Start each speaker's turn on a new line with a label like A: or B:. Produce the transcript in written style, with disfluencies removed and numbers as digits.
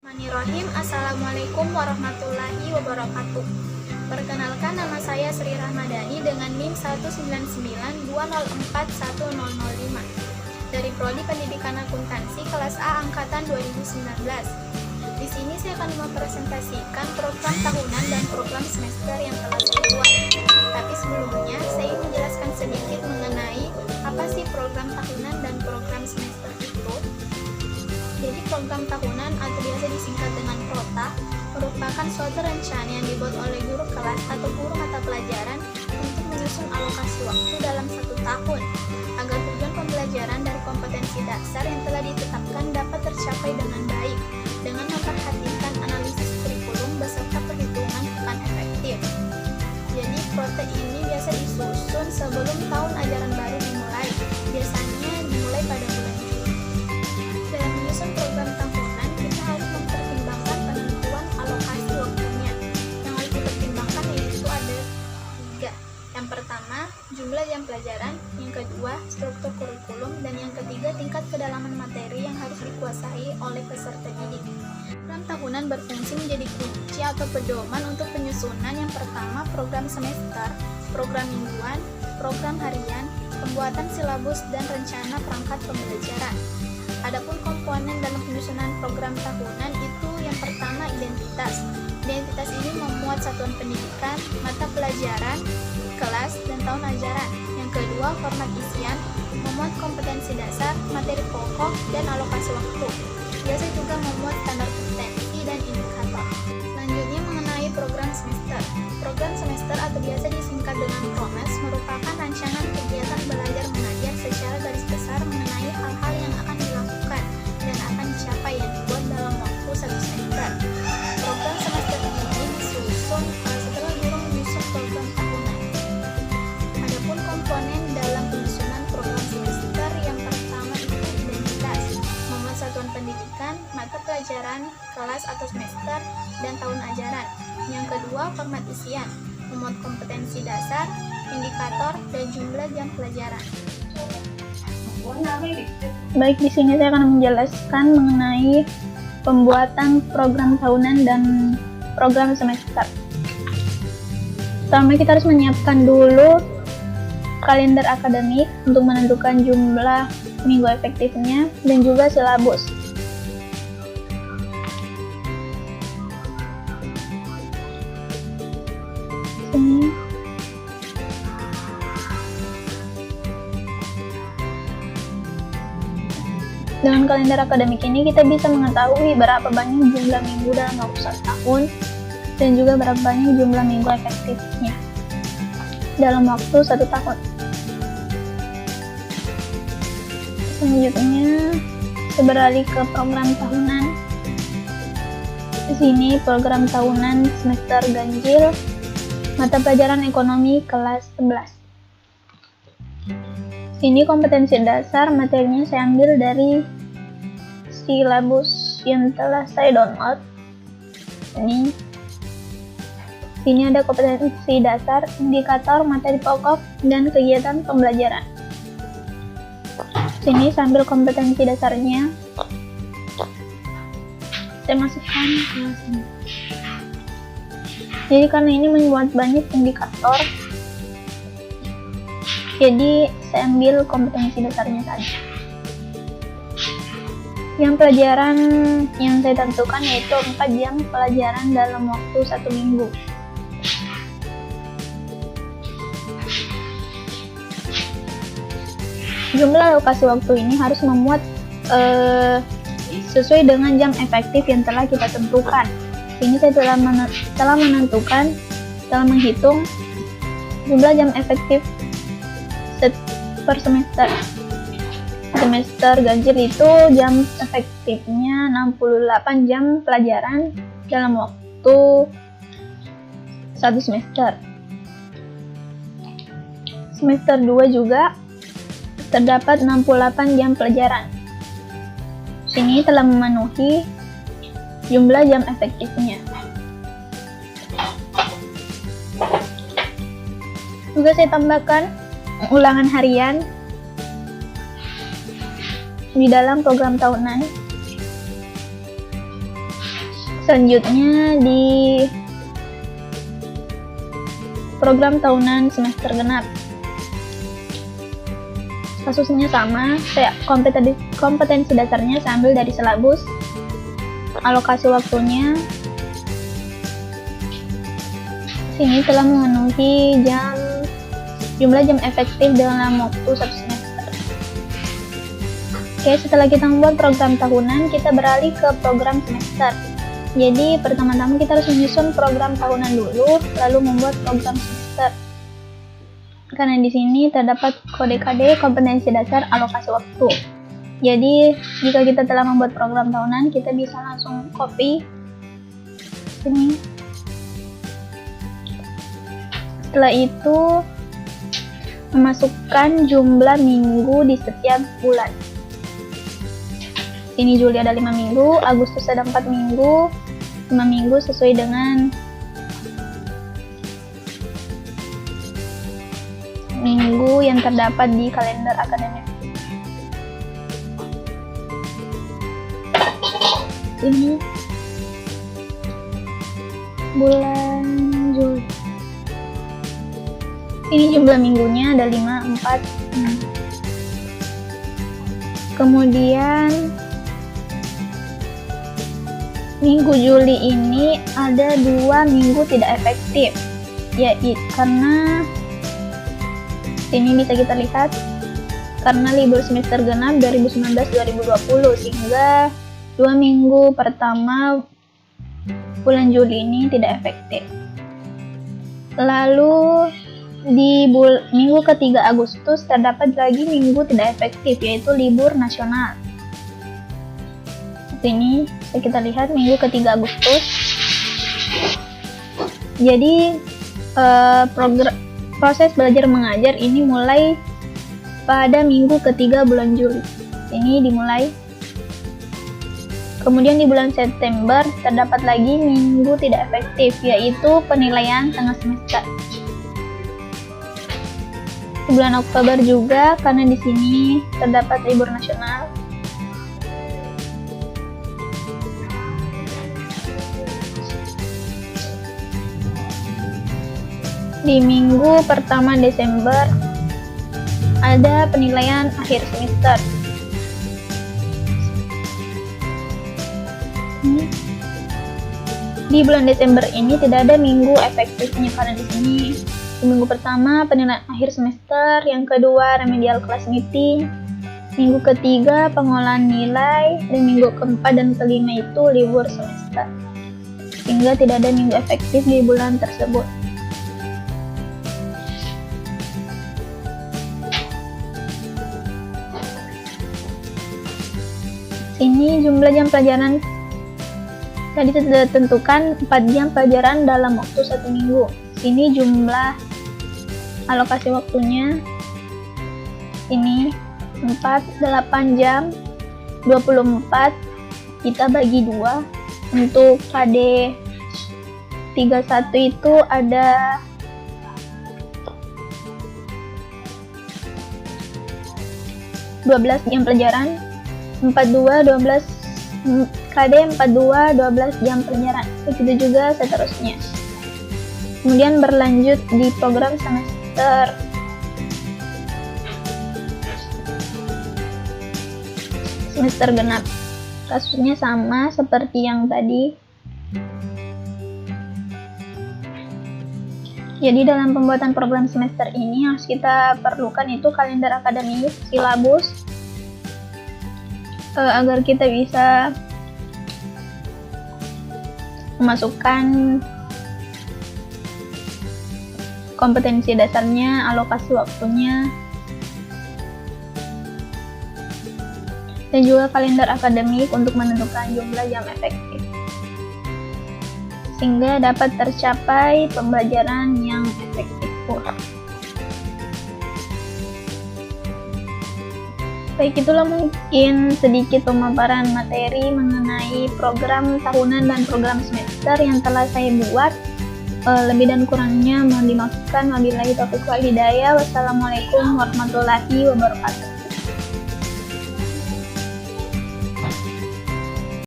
A: Bismillahirrahmanirrahim. Assalamualaikum warahmatullahi wabarakatuh. Perkenalkan, nama saya Sri Rahmadani dengan NIM 19920410005 dari Prodi Pendidikan Akuntansi kelas A angkatan 2019. Di sini saya akan mempresentasikan program tahunan dan program semester yang telah saya buat. Tapi sebelumnya saya ingin menjelaskan sedikit mengenai apa sih program tahunan dan program semester itu. Jadi program tahunan atau biasa disingkat dengan PROTA merupakan suatu rencana yang dibuat oleh guru kelas atau guru mata pelajaran untuk menyusun alokasi waktu dalam satu tahun agar tujuan pembelajaran dari kompetensi dasar yang telah ditetapkan dapat tercapai dengan baik dengan memperhatikan analisis kurikulum beserta perhitungan akan efektif. Jadi PROTA ini biasa disusun sebelum tahun ajaran baru dimulai, biasanya dimulai pada bulan Juli. Dalam menyusun program tahunan, kita harus mempertimbangkan penentuan alokasi waktunya. Yang harus dipertimbangkan yaitu ada 3. Yang pertama, jumlah jam pelajaran. Yang kedua, struktur kurikulum. Dan yang ketiga, tingkat kedalaman materi yang harus dikuasai oleh peserta didik. Program tahunan berfungsi menjadi kunci atau pedoman untuk penyusunan. Yang pertama, program semester, program mingguan, program harian, pembuatan silabus, dan rencana perangkat pembelajaran. Adapun komponen dalam penyusunan program tahunan itu yang pertama identitas. Identitas ini memuat satuan pendidikan, mata pelajaran, kelas, dan tahun ajaran. Yang kedua, format isian, memuat kompetensi dasar, materi pokok, dan alokasi waktu. Biasa juga memuat standar kompetensi dan indikator. Selanjutnya mengenai program semester. Program semester atau biasa disingkat dengan PROMES merupakan rancangan kegiatan belajar mengajar secara garis besar mengenai hal-hal yang akan dilakukan dan akan dicapai yang dibuat dalam waktu 1 semester. Program semester ini disusun setelah guru menyusun program tahunan. Adapun komponen dalam penyusunan program semester yang pertama itu identitas, memuat satuan pendidikan, mata pelajaran, kelas atau semester, dan tahun ajaran. Yang kedua, format isian, memuat kompetensi dasar, indikator, dan jumlah jam pelajaran.
B: Baik, di sini saya akan menjelaskan mengenai pembuatan program tahunan dan program semester. Pertama, kita harus menyiapkan dulu kalender akademik untuk menentukan jumlah minggu efektifnya dan juga silabus. Sini. Dengan kalender akademik ini kita bisa mengetahui berapa banyak jumlah minggu dalam waktu 1 tahun dan juga berapa banyak jumlah minggu efektifnya dalam waktu 1 tahun. Selanjutnya, kita beralih ke program tahunan. Di sini program tahunan semester ganjil, mata pelajaran ekonomi kelas 11. Ini kompetensi dasar, materinya saya ambil dari silabus yang telah saya download. Sini ada kompetensi dasar, indikator, materi pokok, dan kegiatan pembelajaran. Sini sambil kompetensi dasarnya saya masukkan ke sini. Jadi karena ini membuat banyak indikator, jadi saya ambil kompetensi dasarnya saja. Yang pelajaran yang saya tentukan yaitu 4 jam pelajaran dalam waktu 1 minggu. Jumlah alokasi waktu ini harus memuat sesuai dengan jam efektif yang telah kita tentukan. Ini saya telah menghitung jumlah jam efektif per semester. Semester ganjil itu jam efektifnya 68 jam pelajaran dalam waktu 1 semester. Semester 2 juga terdapat 68 jam pelajaran. Sini telah memenuhi jumlah jam efektifnya. Juga saya tambahkan ulangan harian di dalam program tahunan. Selanjutnya di program tahunan semester genap. Kasusnya sama, kayak kompetensi dasarnya saya ambil dari silabus. Alokasi waktunya sini telah memenuhi jumlah jam efektif dalam waktu 1 semester. Oke, setelah kita membuat program tahunan, kita beralih ke program semester. Jadi pertama-tama kita harus menyusun program tahunan dulu, lalu membuat program semester. Karena di sini terdapat kode-kode kompetensi dasar alokasi waktu. Jadi jika kita telah membuat program tahunan, kita bisa langsung copy sini. Setelah itu memasukkan jumlah minggu di setiap bulan. Ini Juli ada 5 minggu, Agustus ada 4 minggu, 5 minggu sesuai dengan minggu yang terdapat di kalender akademik. Ini bulan Juli. Ini jumlah minggunya ada 5, 4, 6. Kemudian minggu Juli ini ada 2 minggu tidak efektif, yaitu karena ini bisa kita lihat karena libur semester genap 2019-2020, sehingga 2 minggu pertama bulan Juli ini tidak efektif. Lalu di minggu ketiga Agustus terdapat lagi minggu tidak efektif, yaitu libur nasional. Ini kita lihat minggu ketiga Agustus. Jadi proses belajar mengajar ini mulai pada minggu ketiga bulan Juli. Ini dimulai. Kemudian di bulan September terdapat lagi minggu tidak efektif, yaitu penilaian tengah semester. Di bulan Oktober juga, karena di sini terdapat libur nasional. Di minggu pertama Desember ada penilaian akhir semester. Di bulan Desember ini tidak ada minggu efektifnya karena di sini di minggu pertama penilaian akhir semester, yang kedua remedial class meeting, minggu ketiga pengolahan nilai, dan minggu keempat dan kelima itu libur semester. Sehingga tidak ada minggu efektif di bulan tersebut. Sini jumlah jam pelajaran tadi sudah ditentukan 4 jam pelajaran dalam waktu 1 minggu. Sini jumlah alokasi waktunya ini 4, 8 jam 24, kita bagi 2. Untuk KD 31 itu ada 12 jam pelajaran, 42 12 KD 42 12 jam pelajaran. Begitu juga seterusnya. Kemudian berlanjut di program semester genap. Kasusnya sama seperti yang tadi. Jadi dalam pembuatan program semester ini yang harus kita perlukan itu kalender akademik, silabus, agar kita bisa memasukkan kompetensi dasarnya, alokasi waktunya, dan juga kalender akademik untuk menentukan jumlah jam efektif, sehingga dapat tercapai pembelajaran yang efektif pula. Baik, itulah mungkin sedikit pemaparan materi mengenai program tahunan dan program semester yang telah saya buat. Lebih dan kurangnya mohon dimaafkan. Wabillahi taufiq wal hidayah. Wassalamualaikum warahmatullahi wabarakatuh.